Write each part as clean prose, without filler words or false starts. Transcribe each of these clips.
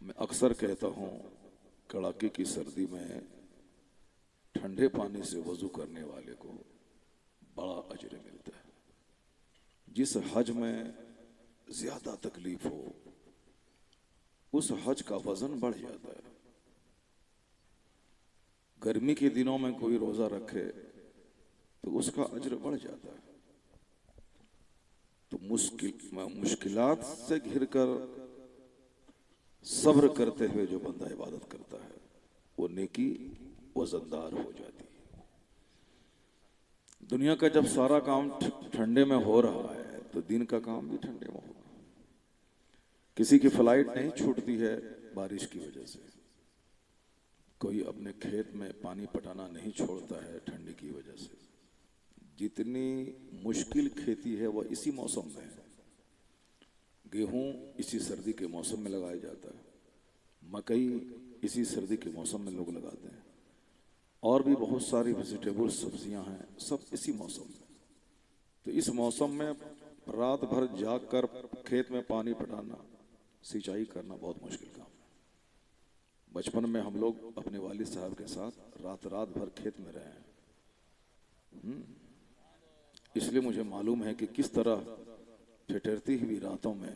मैं अक्सर कहता हूँ कड़ाके की सर्दी में ठंडे पानी से वजू करने वाले को बड़ा अजर मिलता है। जिस हज में ज्यादा तकलीफ हो उस हज का वजन बढ़ जाता है। गर्मी के दिनों में कोई रोजा रखे तो उसका अजर बढ़ जाता है। तो मुश्किलात से घिरकर सब्र करते हुए जो बंदा इबादत करता है वो नेकी वजनदार हो जाती है। दुनिया का जब सारा काम ठंडे में हो रहा है तो दिन का काम भी ठंडे में होगा। किसी की फ्लाइट नहीं छूटती है बारिश की वजह से, कोई अपने खेत में पानी पटाना नहीं छोड़ता है ठंडी की वजह से। जितनी मुश्किल खेती है वह इसी मौसम में है। गेहूं इसी सर्दी के मौसम में लगाया जाता है, मकई इसी सर्दी के मौसम में लोग लगाते हैं, और भी बहुत सारी वेजिटेबल सब्जियां हैं, सब इसी मौसम में। तो इस मौसम में रात भर जाग कर खेत में पानी पटाना, सिंचाई करना बहुत मुश्किल काम है। बचपन में हम लोग अपने वालिद साहब के साथ रात रात भर खेत में रहे हैं। इसलिए मुझे मालूम है कि किस तरह ठिठुरती हुई रातों में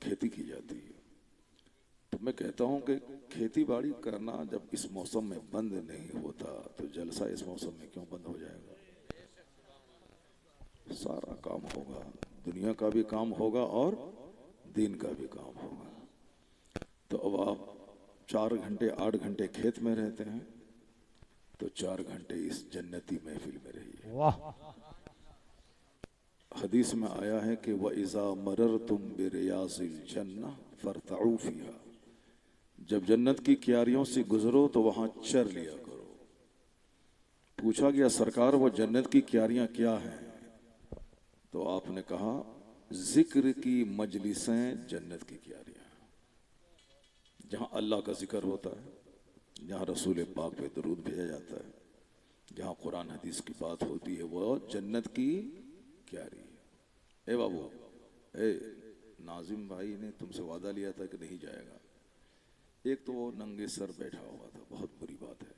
खेती की जाती है। तो मैं कहता हूं कि खेती बाड़ी करना जब इस मौसम में बंद नहीं होता तो जलसा इस मौसम में क्यों बंद हो जाएगा। सारा काम होगा, दुनिया का भी काम होगा और दिन का भी काम होगा। तो अब आप 4 घंटे 8 घंटे खेत में रहते हैं तो 4 घंटे इस जन्नती महफिल में रहिए। वाह। हदीस में आया है कि व इज़ा मररतुम बिरियाज़िल जन्नह फरतऊ फ़ीहा, जब जन्नत की क्यारियों से गुजरो तो वहां चर लिया करो। पूछा गया सरकार वो जन्नत की क्यारियां क्या हैं? तो आपने कहा जिक्र की मजलिसें जन्नत की क्यारियां, जहां अल्लाह का जिक्र होता है, जहां रसूल पाक पे दरूद भेजा जाता है, जहां कुरान हदीस की बात होती है, वो जन्नत की क्यारी है। ए बाबू, ए नाजिम भाई ने तुमसे वादा लिया था कि नहीं जाएगा। एक तो वो नंगे सर बैठा हुआ था, बहुत बुरी बात है।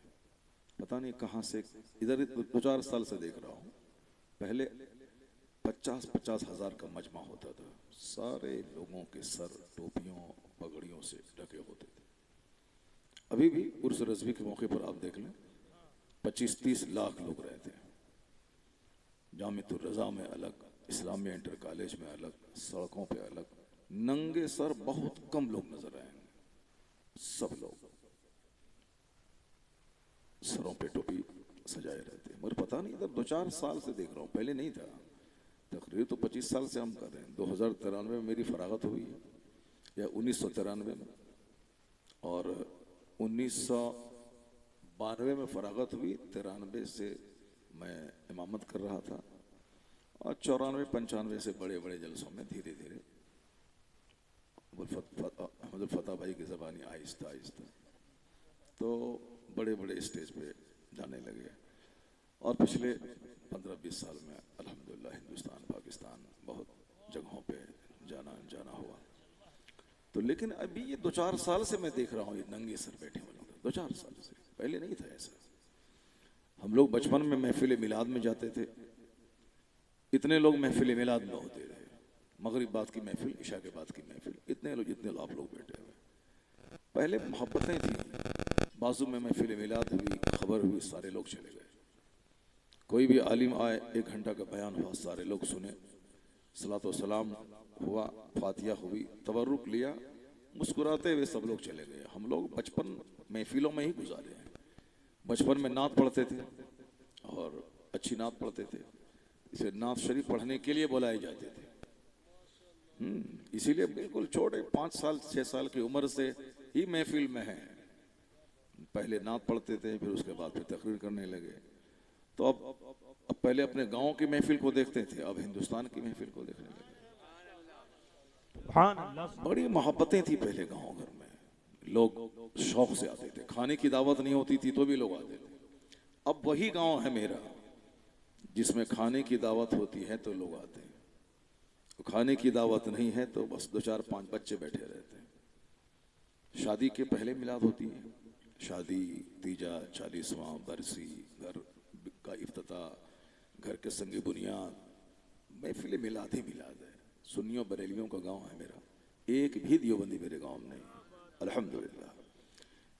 पता नहीं कहाँ से, इधर 2-4 साल से देख रहा हूँ। पहले 50-50 हजार का मजमा होता था, सारे लोगों के सर टोपियों पगड़ियों से ढके होते थे। अभी भी उर्स रज़वी के मौके पर आप देख लें 25-30 लाख लोग रहते हैं। जामिअतुर रज़ा में अलग, इस्लामिया इंटर कॉलेज में अलग, सड़कों पे अलग। नंगे सर बहुत कम लोग नजर आएंगे, सब लोग सरों पे टोपी सजाए रहते हैं। मगर पता नहीं, इधर 2-4 साल से देख रहा हूँ, पहले नहीं था। तकरीर तो 25 साल से हम कर रहे हैं। 2093 में मेरी फरागत हुई है, या 1993 में, और 1992 में फरागत हुई। 93 से मैं इमामत कर रहा था, और 94-95 से बड़े बड़े जलसों में धीरे धीरे अहमद फतह भाई की ज़बानी आहिस्ता आहिस्ता तो बड़े बड़े स्टेज पे जाने लगे। और पिछले 15-20 साल में अल्हम्दुलिल्लाह हिंदुस्तान पाकिस्तान बहुत जगहों पे जाना हुआ। तो लेकिन अभी ये 2-4 साल से मैं देख रहा हूँ ये नंगे सर बैठे हुए लोग, 2-4 साल से। पहले नहीं था ऐसा। हम लोग बचपन में महफिल मिलाद में जाते थे, इतने लोग महफिल मिलाद में होते थे। मगरिब बाद की महफिल, इशा के बाद की महफिल, इतने लोग जितने आप लोग बैठे हुए। पहले मोहब्बतें थी, बाजू में महफिल मिलाद हुई, खबर हुई, सारे लोग चले गए। कोई भी आलिम आए, 1 घंटा का बयान हुआ, सारे लोग सुने, सलात व सलाम हुआ, फातिहा हुई, तबरुक लिया, मुस्कुराते हुए सब लोग चले गए। हम लोग बचपन महफिलों में ही गुजारे हैं। बचपन में नात पढ़ते थे और अच्छी नात पढ़ते थे, इसे नात शरीफ पढ़ने के लिए बुलाए जाते थे। इसीलिए बिल्कुल छोटे 5 साल 6 साल की उम्र से ही महफिल में है। पहले नात पढ़ते थे, फिर उसके बाद फिर तकरीर करने लगे। तो अब पहले अपने गांव की महफिल को देखते थे, अब हिंदुस्तान की महफिल को देखने लगे। बड़ी मोहब्बतें थी पहले गांव घर में, लोग शौक से आते थे। खाने की दावत नहीं होती थी तो भी लोग आते थे। अब वही गांव है मेरा जिसमें खाने की दावत होती है तो लोग आते हैं, तो खाने की दावत नहीं है तो बस 2-4-5 बच्चे बैठे रहते हैं। शादी के पहले मिलाद होती है, शादी, तीजा, 40वां बरसी, घर का इफ्तिताह, घर के संगे बुनियाद, महफिल मिलाद ही मिलाद है। सुन्नियों बरेलियों का गांव है मेरा, एक भी दियोबंदी मेरे गांव में नहीं, अल्हम्दुलिल्लाह,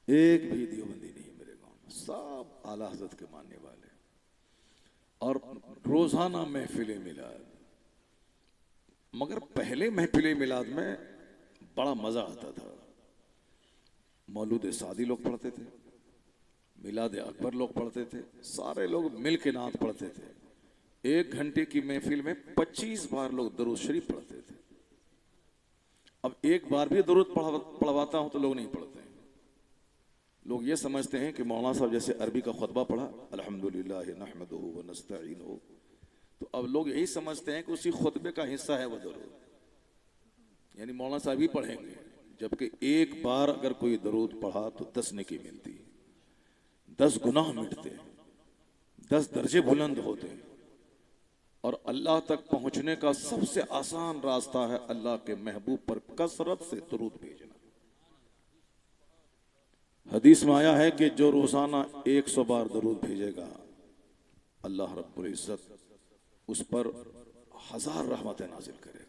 एक भी दियोबंदी नहीं मेरे गांव में, सब आला हज़रत के मानने वाले। और रोजाना महफिल मिलाद, मगर पहले महफिल मिलाद में बड़ा मजा आता था। मौलूद सादी लोग पढ़ते थे, मिलाद अकबर लोग पढ़ते थे, सारे लोग मिल के नात पढ़ते थे। 1 घंटे की महफिल में 25 बार लोग दरूद शरीफ पढ़ते थे। अब एक बार भी दरूद पढ़वाता हूं तो लोग नहीं पढ़ते हैं। लोग ये समझते हैं कि मौलाना साहब जैसे अरबी का खुतबा पढ़ा, अल्हम्दुलिल्लाह नहमदुहु व नस्तईनुहु, तो अब लोग यही समझते हैं कि उसी खुतबे का हिस्सा है वह दरूद, यानी मौलाना साहब ही पढ़ेंगे। जबकि एक बार अगर कोई दरूद पढ़ा तो 10 नेकी मिलती, 10 गुनाह मिटते, 10 दर्जे बुलंद होते। और अल्लाह तक पहुंचने का सबसे आसान रास्ता है अल्लाह के महबूब पर कसरत से दरूद भेजना। हदीस में आया है कि जो रोजाना 100 बार दरूद भेजेगा, अल्लाह रब्बुल इज्जत उस पर 1000 रहमतें नाजिल करेगा।